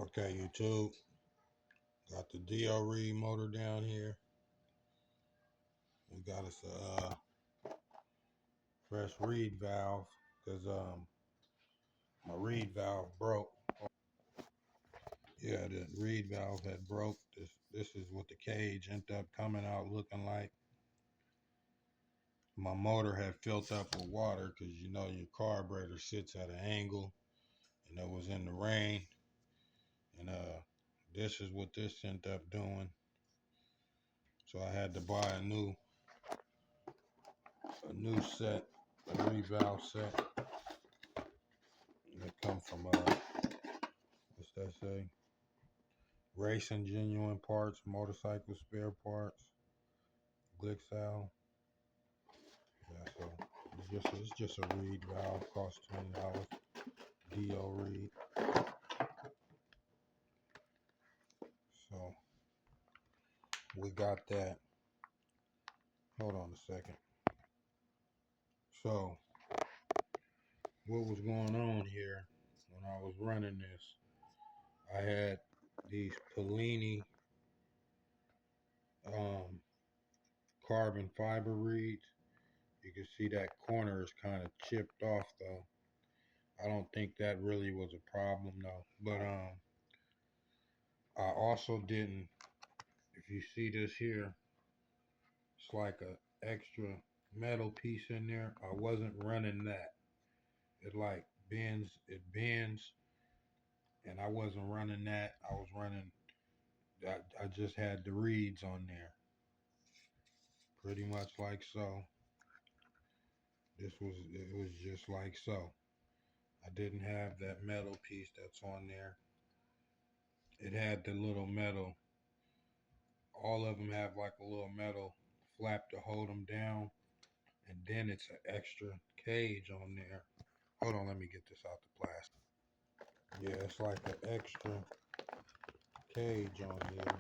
Okay, YouTube, got the DO reed motor down here. We got us a fresh reed valve because my reed valve broke. Yeah, the reed valve had broke. This is what the cage ended up coming out looking like. My motor had filled up with water because you know your carburetor sits at an angle, and it was in the rain, and this is what this ended up doing. So I had to buy a new set, a reed valve set. It come from what's that say? Racing genuine parts, motorcycle spare parts, Glixal. Yeah, so it's just a reed valve, costs $20. DO reed. So we got that. Hold on a second. So what was going on here when I was running this? I had these Pellini um, carbon fiber reeds. You can see that corner is kind of chipped off though. I don't think that really was a problem though. But I also didn't, if you see this here, it's like a extra metal piece in there. I wasn't running that. It bends, and I wasn't running that. I was running, I just had the reeds on there. Pretty much like so. It was just like so. I didn't have that metal piece that's on there. It had the little metal, all of them have like a little metal flap to hold them down, and then it's an extra cage on there. Hold on, let me get this out the plastic. Yeah, it's like an extra cage on here.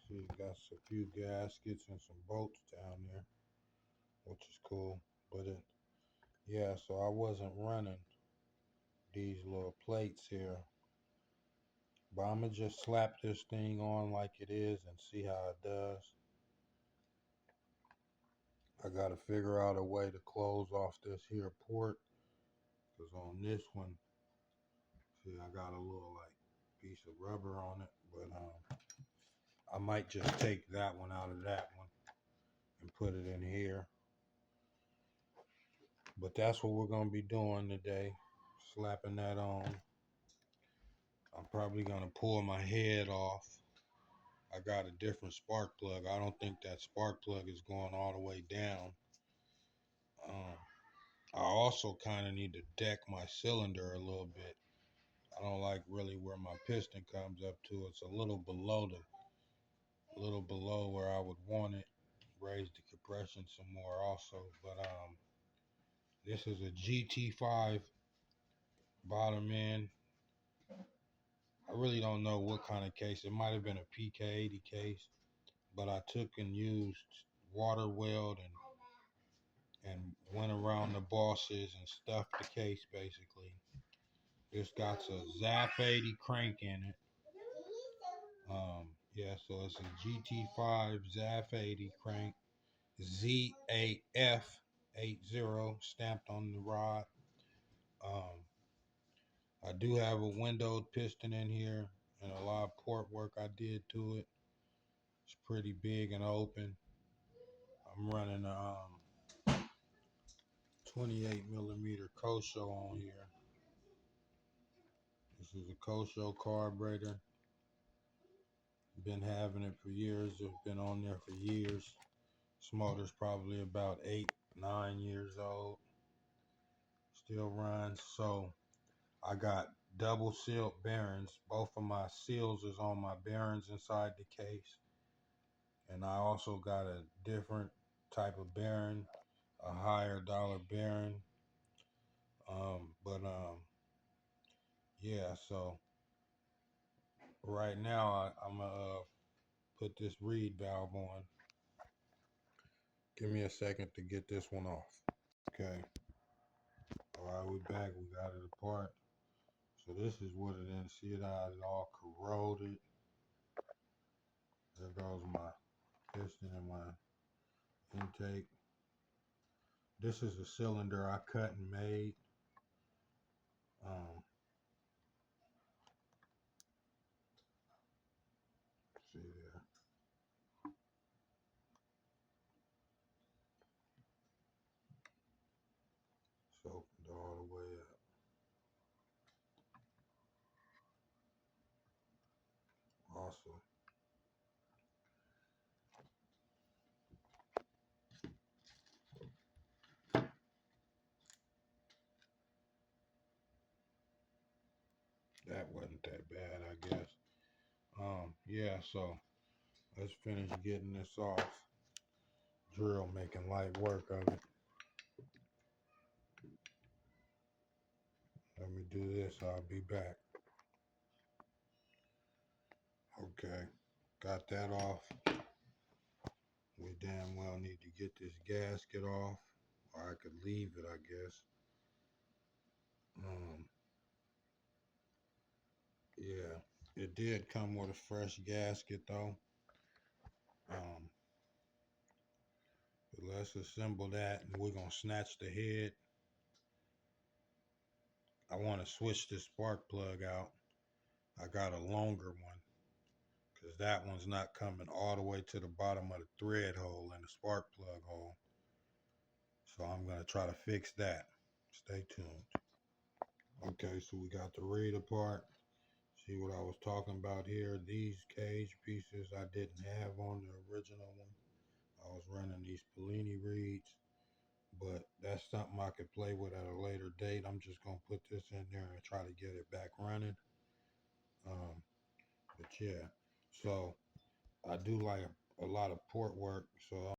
See, it got a few gaskets and some bolts down there, which is cool. But yeah, so I wasn't running these little plates here. But I'm gonna just slap this thing on like it is and see how it does. I gotta figure out a way to close off this here port, because on this one, see, I got a little like piece of rubber on it, but I might just take that one out of that one and put it in here. But that's what we're gonna be doing today, slapping that on. I'm probably gonna pull my head off. I got a different spark plug. I don't think that spark plug is going all the way down. Um, I also kind of need to deck my cylinder a little bit. I don't like really where my piston comes up to. It's a little below where I would want it. Raise the compression some more also. But this is a GT5 bottom end. I really don't know what kind of case. It might have been a PK80 case, but I took and used water weld and went around the bosses and stuffed the case basically. This got a ZAF 80 crank in it. Yeah, so it's a GT5 ZAF 80 crank, ZAF 80 stamped on the rod. I do have a windowed piston in here and a lot of port work I did to it. It's pretty big and open. I'm running a 28 millimeter Kosho on here. This is a Kosho carburetor. Been having it for years. It's been on there for years. This motor's probably about 8, 9 years old. Still runs. So I got double sealed bearings. Both of my seals is on my bearings inside the case. And I also got a different type of bearing, a higher dollar bearing. But yeah, so right now I'm gonna put this reed valve on. Give me a second to get this one off. Okay. All right, we back. We got it apart. So this is what it is. See it how it all corroded. There goes my piston and my intake. This is a cylinder I cut and made. See there. It's opened all the way up. Awesome. That wasn't that bad, I guess. Yeah, so let's finish getting this off. Drill making light work of it. Let me do this, I'll be back. Okay, got that off. We damn well need to get this gasket off, or I could leave it, I guess. Yeah, it did come with a fresh gasket though. Um, but let's assemble that, and we're gonna snatch the head. I want to switch this spark plug out. I got a longer one because that one's not coming all the way to the bottom of the thread hole in the spark plug hole. So I'm gonna try to fix that. Stay tuned. Okay, so we got the reed apart. See what I was talking about here? These cage pieces I didn't have on the original one. I was running these Polini reeds, but that's something I could play with at a later date. I'm just gonna put this in there and try to get it back running. But yeah, so I do like a lot of port work, so